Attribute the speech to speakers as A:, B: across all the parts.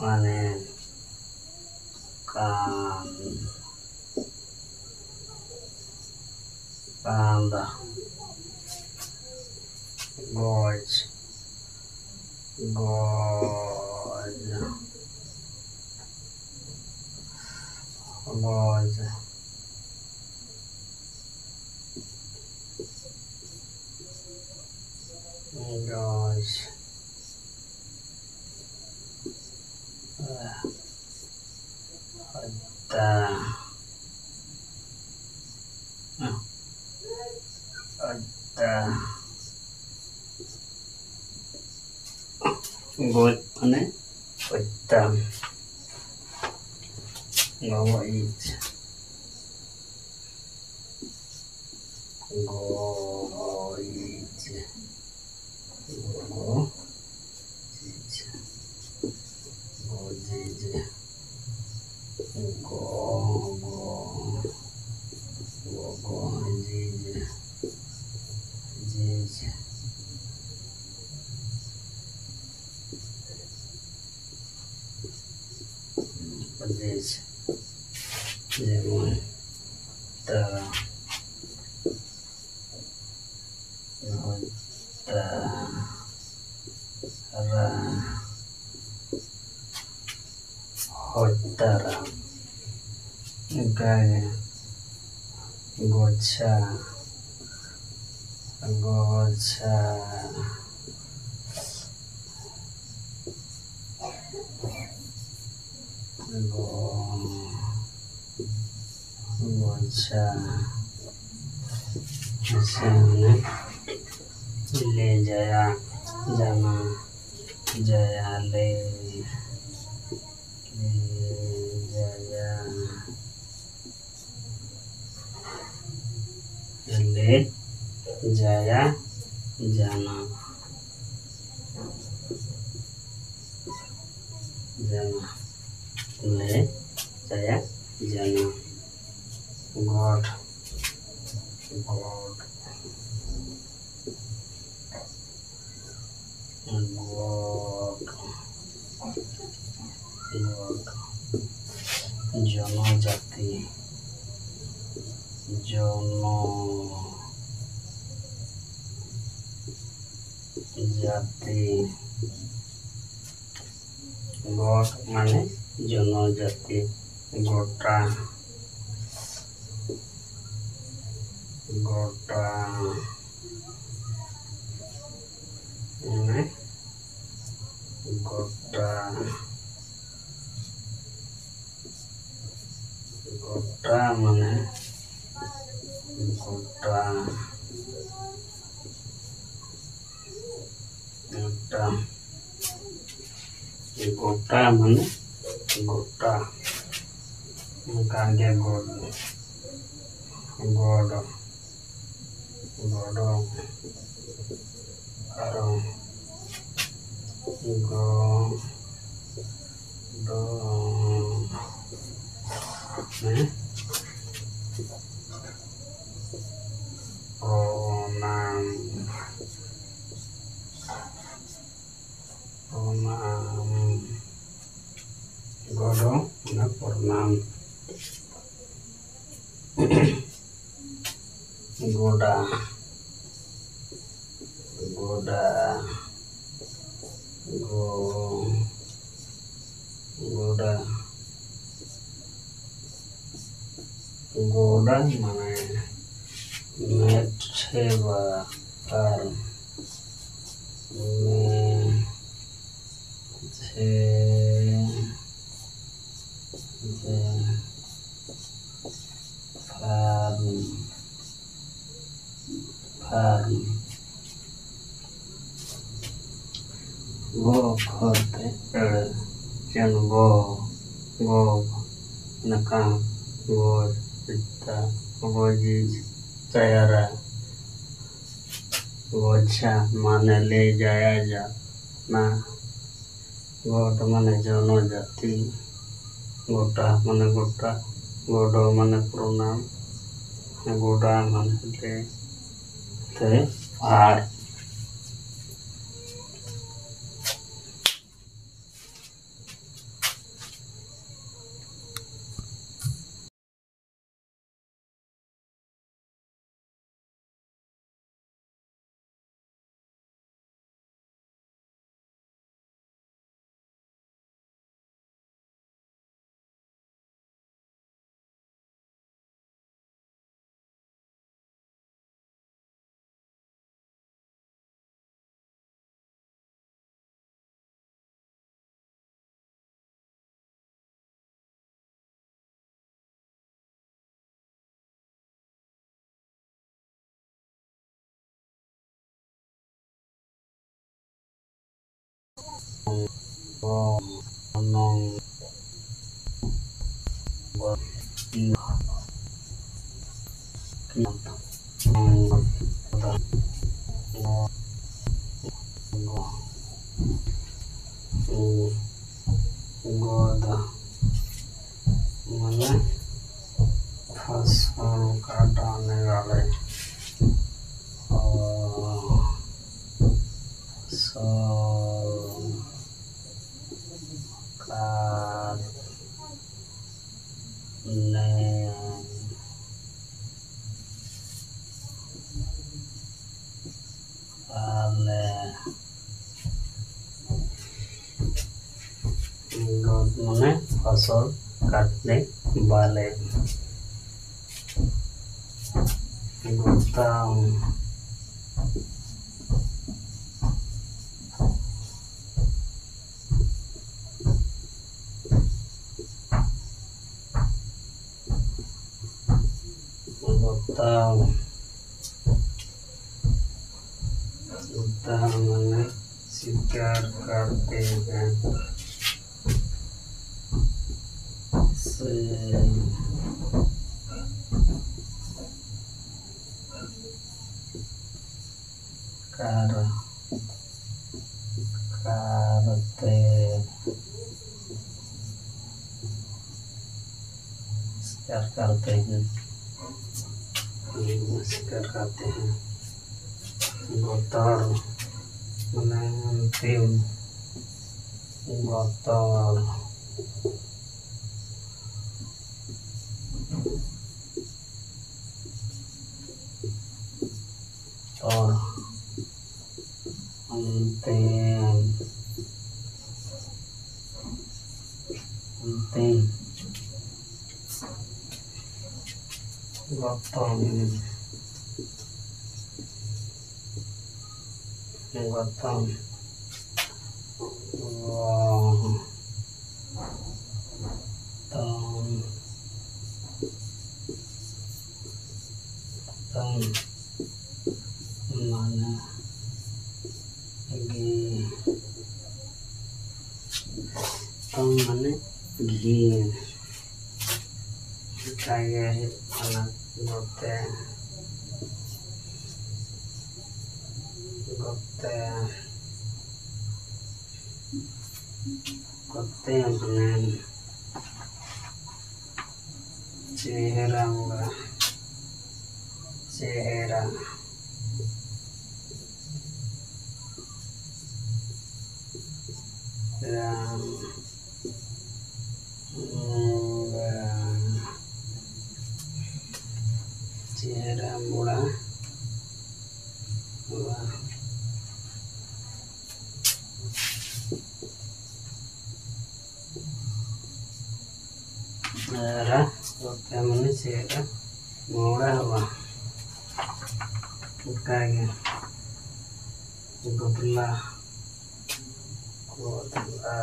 A: माने कान कांदा goes goes goes goes goes माने उत्तम गोज गोज गोज गो गो गो जीज जीज जीज जेमन तारा तारा होतारा गाय गोछा गोछा गोछा सामने ले जाया जाना जया ले जाया ले जाया जाना जाना ले जाया जाना गॉड गॉड गॉड गॉड जनजाति जनजाति गॉड माने जनजाति गोटा गोटा माने गोटा गोटा माने गोटा गोटा गोटा माने गोटा कागे गोड गोड गोड आरो गो दो में pronoun pronoun godo na pronoun goda goda go goda goda माने मेठेवा पर वो खोते जन वो नका वो इतना वो जीज चेहरा गोछा माने ले जाया जाना गोट माने जनजाति गोटा माने गोटा गोडो माने प्रोनाउन गोडा माने ले थे पहाड़ nong गोदा माने फसल काटने वाले माने फसल काटने वाले गोदाम गोदाम गोदाम माने शिकार करते हैं करते शिकार करते हैं शिकार करते हैं गोतर माने अंतिम गोतर और अंतिम गौतम गौतम माने माने घी चाहिए है खाना गोते गोते गोते अपने चेहरा चेहरा चेहरा मुड़ा मैंने चेहरा मुड़ा हुआ गोदला गोदला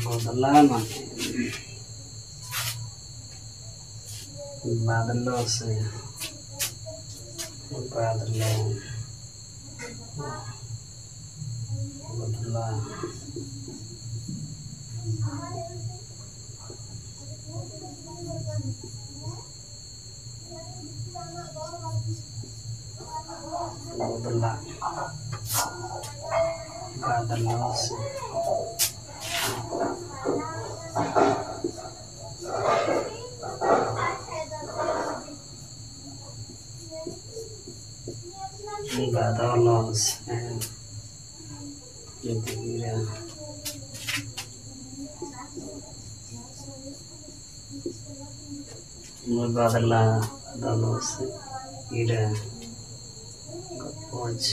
A: गोदला माने बादलों से बादलों बदला बदला बादलों से बादलों से गिरा बादलों से गिरा पहुँच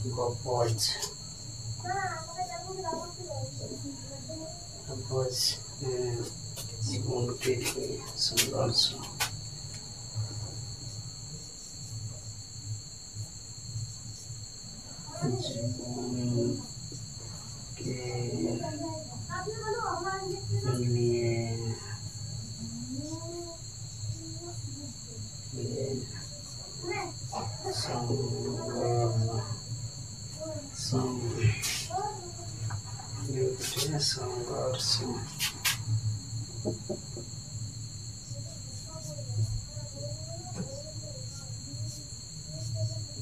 A: Gopoj जीवन के लिए संघर्ष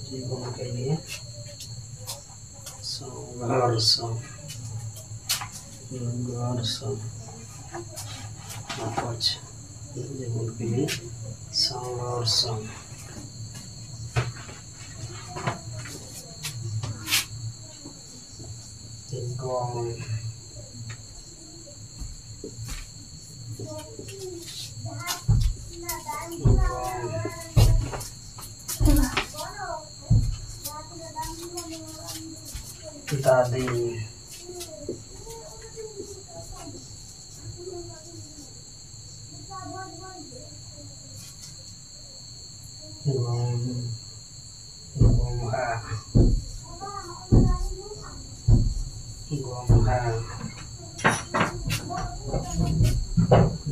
A: जीवन के लिए संघर्ष जीवन के लिए संघर्ष जीवन के लिए संघर्ष दादी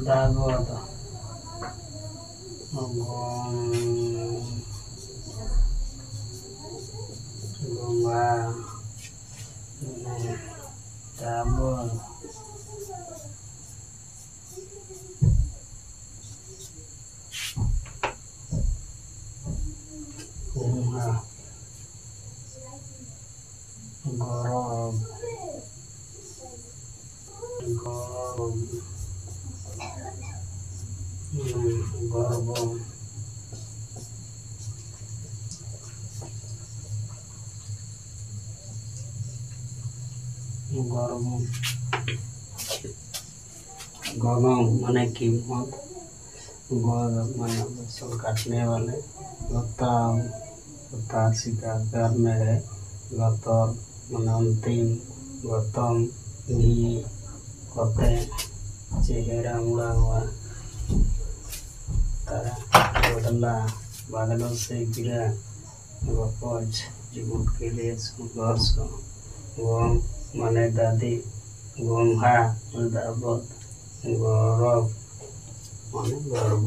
A: दागोद गौरव माने कीमत गौरव माने फसल काटने वाले गौतम शिकार करने है गौतम माने अंतिम गौतम भी होते चेहरा मुड़ा हुआ तारा बदला बादलों से गिरा गपज जीवन के लिए संघर्ष गोम माने दादी गोम्हा दावत गौरव माने गर्व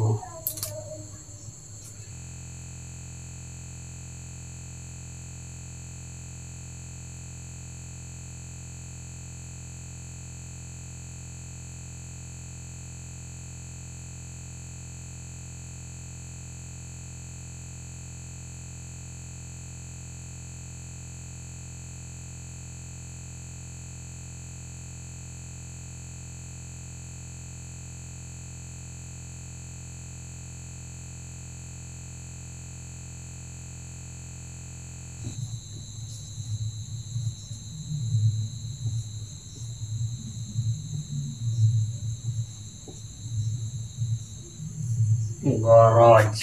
A: गरज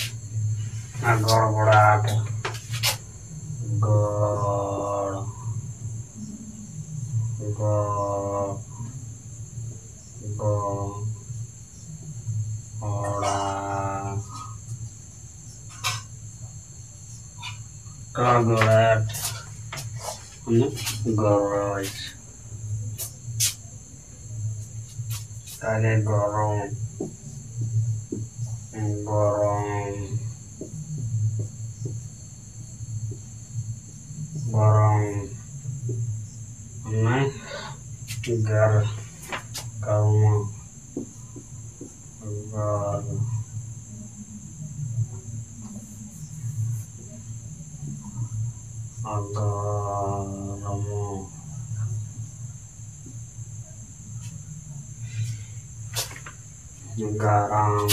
A: गड़बड़ाहट गड़बड़ाहट garage, tale gorong, gorong, gorong, ne gar, karma, gar, agaramo, garam,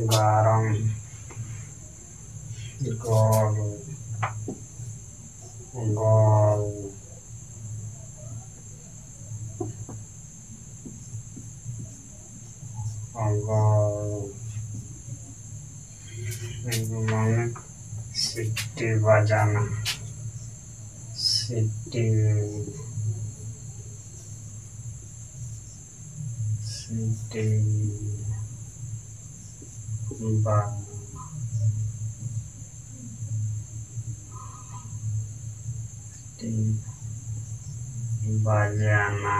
A: garam, gol, gol, gol, mana siti bajana, siti, siti, ba, siti, bajana,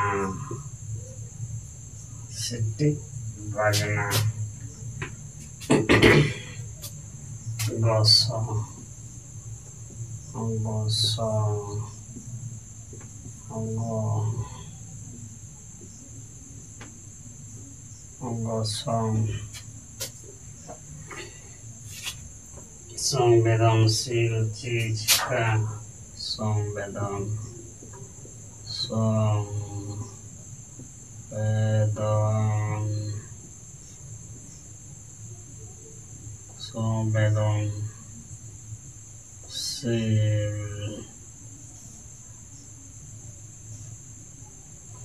A: siti, bajana, goso, goso, gosong, संवेदनशील चीज का संवेदन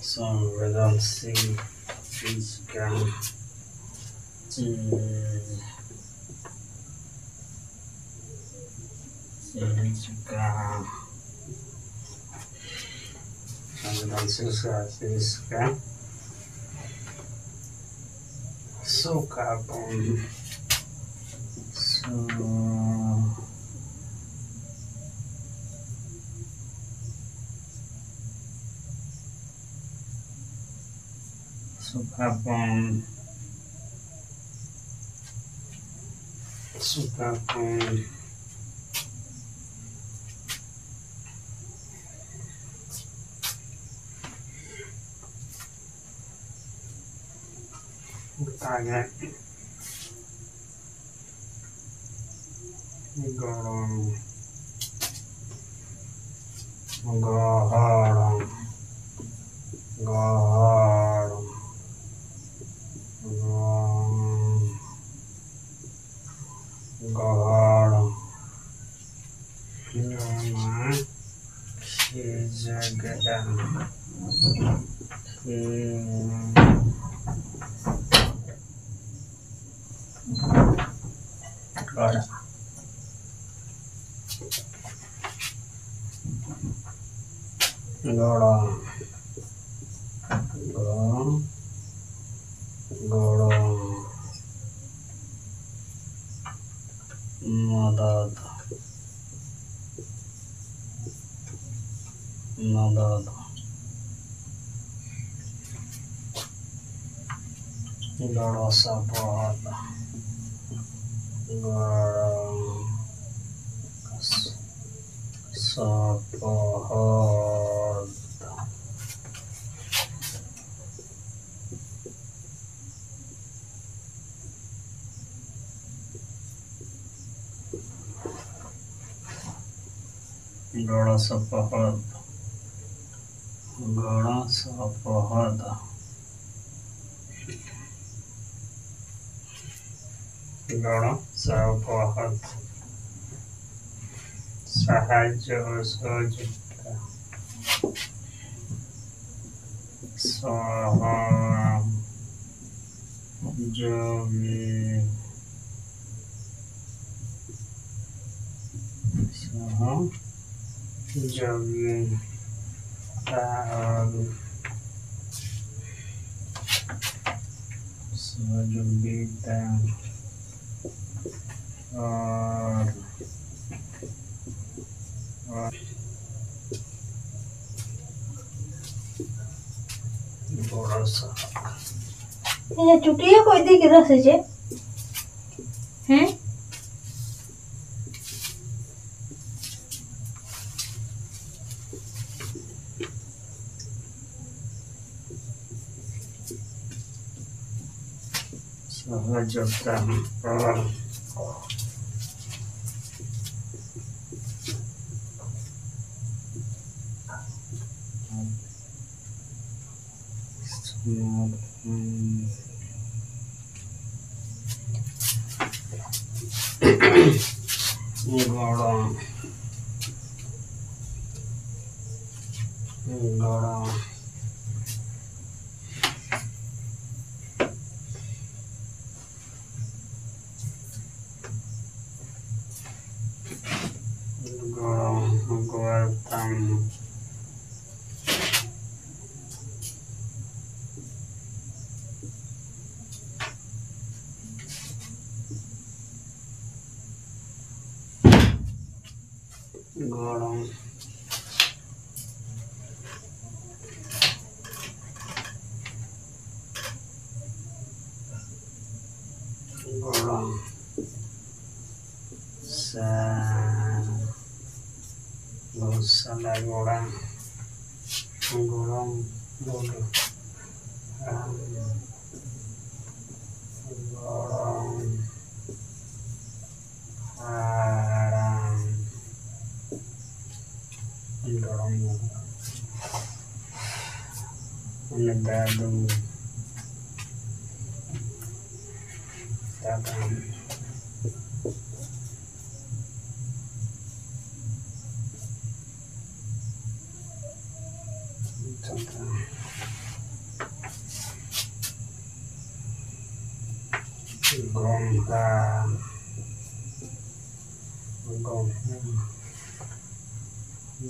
A: संवेदनशील चीज का संवेदनशील का सूखापन आगे गरम गहरम गहरम गहरम मदद गड़ा सपहद गड़ा सपहद साहाय्य और सहयोगिता और
B: ये चुटिया कोई दी के रस जे हैं
A: सहजता पर Salah orang golong bodoh golong haram golong menegadu datang gom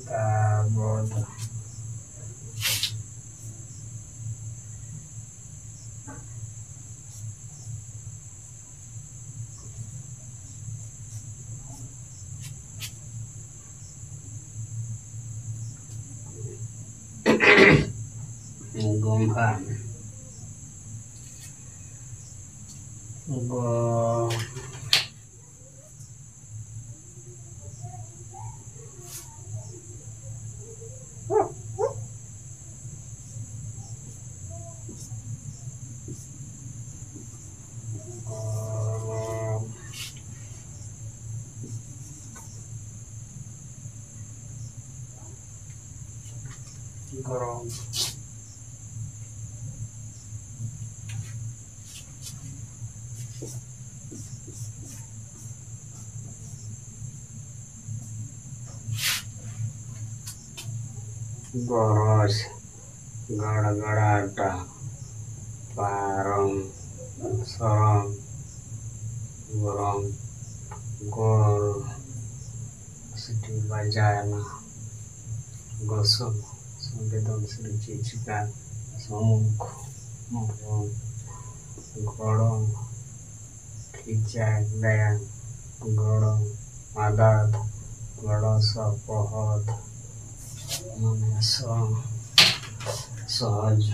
A: tabod gom han gom gorong boros gara-gara parong sorong gorong gol sedih bajana gosok sampai dong sedikit cikan somuk ngorong gorong kijang dayang gorong adat gorong sapohot Sahaj